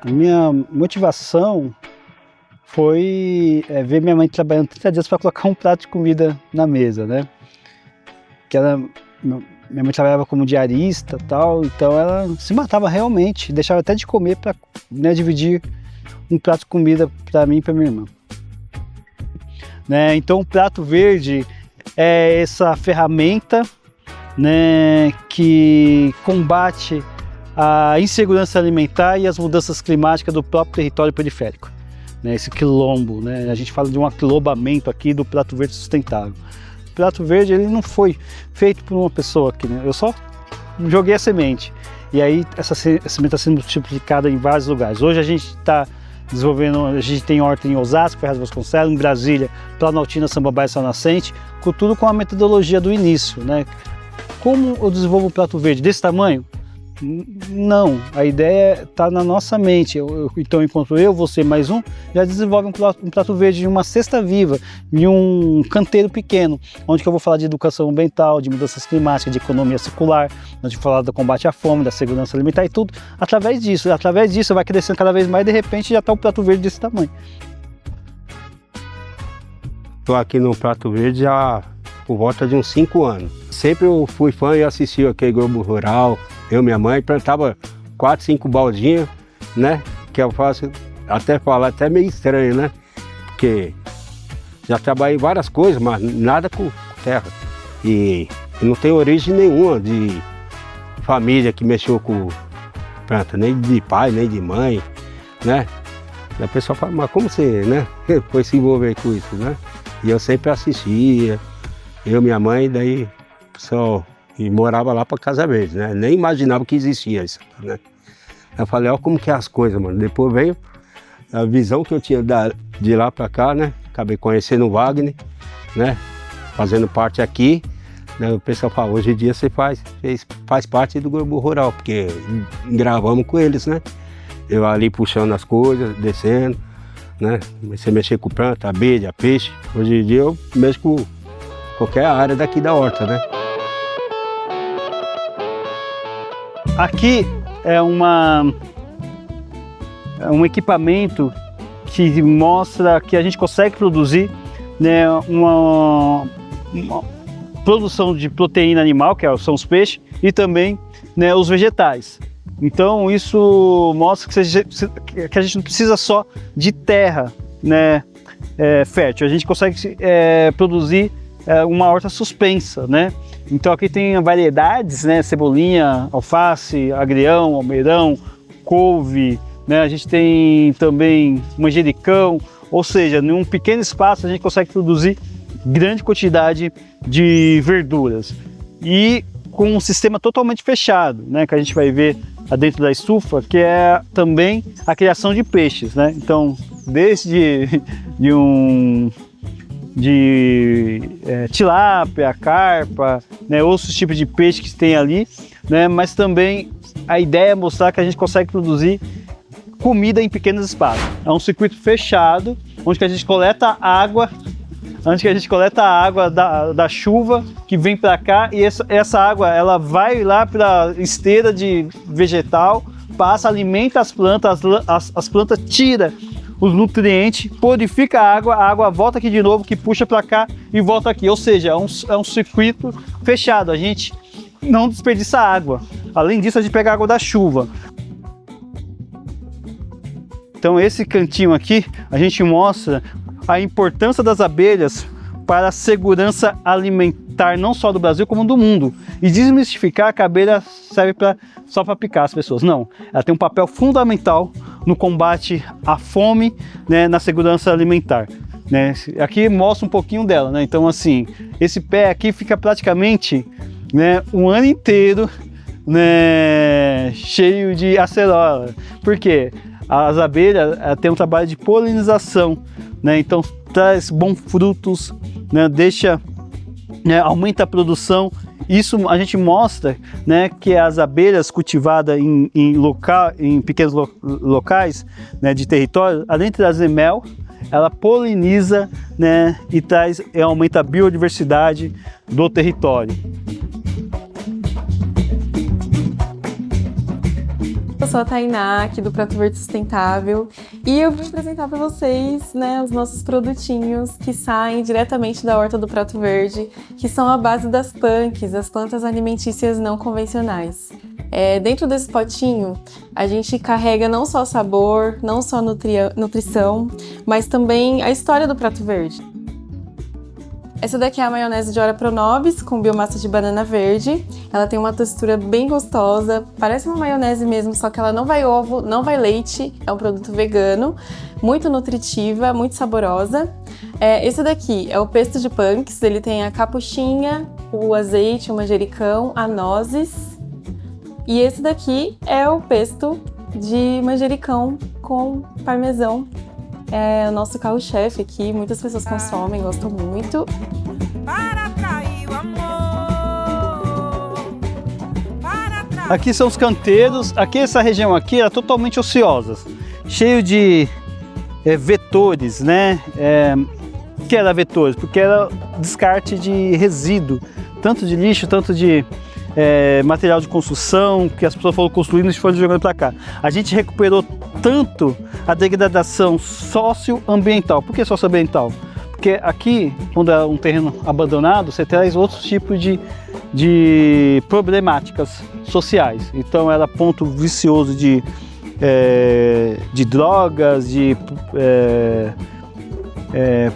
A minha motivação foi ver minha mãe trabalhando 30 dias para colocar um prato de comida na mesa, né? Que minha mãe trabalhava como diarista e tal, então ela se matava realmente, deixava até de comer para, né, dividir um prato de comida para mim e para minha irmã. Né? Então o Prato Verde é essa ferramenta, né, que combate a insegurança alimentar e as mudanças climáticas do próprio território periférico, né, esse quilombo, né, a gente fala de um aquilombamento aqui do Prato Verde sustentável. O Prato Verde ele não foi feito por uma pessoa aqui, né, eu só joguei a semente e aí essa semente está sendo multiplicada em vários lugares. Hoje a gente está desenvolvendo, a gente tem horta em Osasco, Ferraz de Vasconcelos, em Brasília, Planaltina, Samambaia e Sal Nascente, com tudo com a metodologia do início, né? Como eu desenvolvo um prato verde desse tamanho? Não, a ideia está na nossa mente. Então, enquanto você mais um, já desenvolve um prato verde de uma cesta viva, de um canteiro pequeno, onde que eu vou falar de educação ambiental, de mudanças climáticas, de economia circular, onde eu vou falar do combate à fome, da segurança alimentar e tudo. Através disso vai crescendo cada vez mais e de repente já está um prato verde desse tamanho. Estou aqui no Prato Verde há por volta de uns 5 anos. Sempre eu fui fã e assistia aquele Globo Rural. Eu e minha mãe plantava 4, 5 baldinhos, né? Que eu faço, até falar, até meio estranho, né? Porque já trabalhei em várias coisas, mas nada com terra. E não tem origem nenhuma de família que mexeu com planta, nem de pai, nem de mãe, né? E a pessoa fala, mas como você, né? Foi se envolver com isso, né? E eu sempre assistia, eu e minha mãe, daí só... E morava lá para Casa Verde, né? Nem imaginava que existia isso, né? Eu falei, ó, como que é as coisas, mano. Depois veio a visão que eu tinha de lá para cá, né? Acabei conhecendo o Wagner, né? Fazendo parte aqui. Né? O pessoal fala, hoje em dia você faz parte do Globo Rural, porque gravamos com eles, né? Eu ali puxando as coisas, descendo, né? Comecei a mexer com planta, abelha, peixe. Hoje em dia eu mexo com qualquer área daqui da horta, né? Aqui é um equipamento que mostra que a gente consegue produzir, né, uma produção de proteína animal, que são os peixes, e também, né, os vegetais. Então isso mostra que a gente não precisa só de terra, né, fértil, a gente consegue produzir uma horta suspensa, né? Então aqui tem variedades, né? Cebolinha, alface, agrião, almeirão, couve, né? A gente tem também manjericão, ou seja, em um pequeno espaço a gente consegue produzir grande quantidade de verduras e com um sistema totalmente fechado, né? Que a gente vai ver dentro da estufa, que é também a criação de peixes, né? Então, desde tilápia, carpa, né, outros tipos de peixe que tem ali, né, mas também a ideia é mostrar que a gente consegue produzir comida em pequenos espaços. É um circuito fechado, onde que a gente coleta água, da chuva que vem para cá e essa água ela vai lá para a esteira de vegetal, passa, alimenta as plantas, as plantas tira os nutrientes, purifica a água volta aqui de novo, que puxa para cá e volta aqui. Ou seja, é um circuito fechado, a gente não desperdiça água. Além disso, a gente pega a água da chuva. Então esse cantinho aqui, a gente mostra a importância das abelhas para a segurança alimentar, não só do Brasil, como do mundo. E desmistificar que a abelha serve só para picar as pessoas. Não, ela tem um papel fundamental no combate à fome, né, na segurança alimentar. Né? Aqui mostra um pouquinho dela, né? Então assim, esse pé aqui fica praticamente, né, um ano inteiro, né, cheio de acerola. Por quê? As abelhas têm um trabalho de polinização, né? Então traz bons frutos, né? Aumenta a produção. Isso a gente mostra, né, que as abelhas cultivadas em pequenos locais, né, de território, além de trazer mel, ela poliniza, né, e aumenta a biodiversidade do território. Eu sou a Tainá, aqui do Prato Verde Sustentável, e eu vim apresentar para vocês, né, os nossos produtinhos que saem diretamente da horta do Prato Verde, que são a base das punks, as plantas alimentícias não convencionais. Dentro desse potinho, a gente carrega não só sabor, não só nutrição, mas também a história do Prato Verde. Essa daqui é a maionese de Ora Pronobis, com biomassa de banana verde. Ela tem uma textura bem gostosa, parece uma maionese mesmo, só que ela não vai ovo, não vai leite, é um produto vegano, muito nutritiva, muito saborosa. Esse daqui é o pesto de punks, ele tem a capuchinha, o azeite, o manjericão, a nozes. E esse daqui é o pesto de manjericão com parmesão. É o nosso carro-chefe aqui, muitas pessoas consomem, gostam muito. Aqui são os canteiros. Aqui essa região aqui era totalmente ociosa, cheio de vetores, né? O que era vetores? Porque era descarte de resíduo, tanto de lixo, tanto de material de construção, que as pessoas foram construindo e foram jogando para cá. A gente recuperou tanto a degradação socioambiental. Por que socioambiental? Porque aqui, quando é um terreno abandonado, você traz outros tipos de problemáticas sociais. Então era ponto vicioso de drogas, de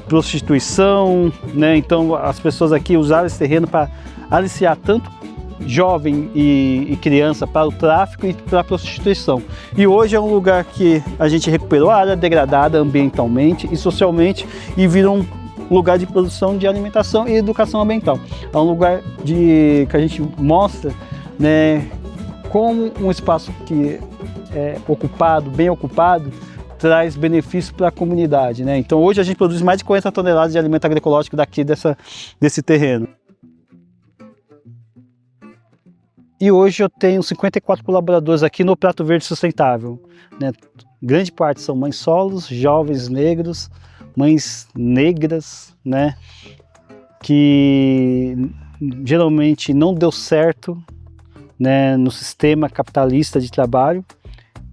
prostituição, né? Então as pessoas aqui usaram esse terreno para aliciar tanto jovem e criança para o tráfico e para a prostituição. E hoje é um lugar que a gente recuperou a área degradada ambientalmente e socialmente e virou um lugar de produção de alimentação e educação ambiental. É um lugar que a gente mostra, né, como um espaço que é ocupado, bem ocupado, traz benefício para a comunidade, né? Então hoje a gente produz mais de 40 toneladas de alimento agroecológico daqui desse terreno. E hoje eu tenho 54 colaboradores aqui no Prato Verde Sustentável, né? Grande parte são mães solos, jovens negros, mães negras, né? Que geralmente não deu certo, né, no sistema capitalista de trabalho,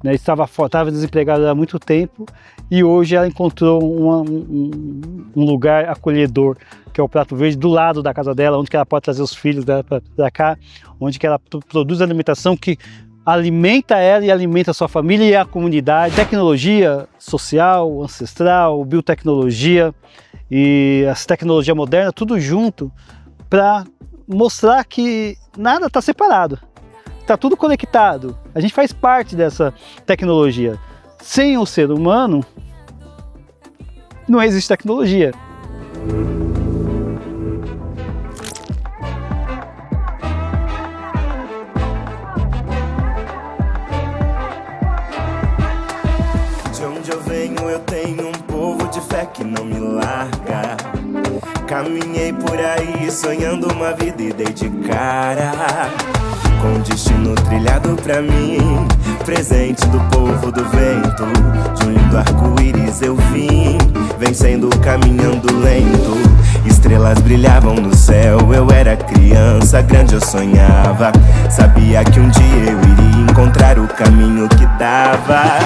né? Estava desempregada há muito tempo e hoje ela encontrou um lugar acolhedor, que é o Prato Verde, do lado da casa dela, onde que ela pode trazer os filhos dela para cá, onde que ela produz alimentação que alimenta ela e alimenta a sua família e a comunidade. Tecnologia social, ancestral, biotecnologia e as tecnologias modernas, tudo junto para mostrar que nada está separado, está tudo conectado. A gente faz parte dessa tecnologia. Sem o ser humano, não existe tecnologia. De onde eu venho, eu tenho um povo de fé que não me larga. Caminhei por aí sonhando uma vida e dei de cara com o destino trilhado pra mim, presente do povo do vento. De um lindo arco-íris eu vim, vencendo, caminhando lento. Estrelas brilhavam no céu, eu era criança, grande eu sonhava. Sabia que um dia eu iria encontrar o caminho que dava.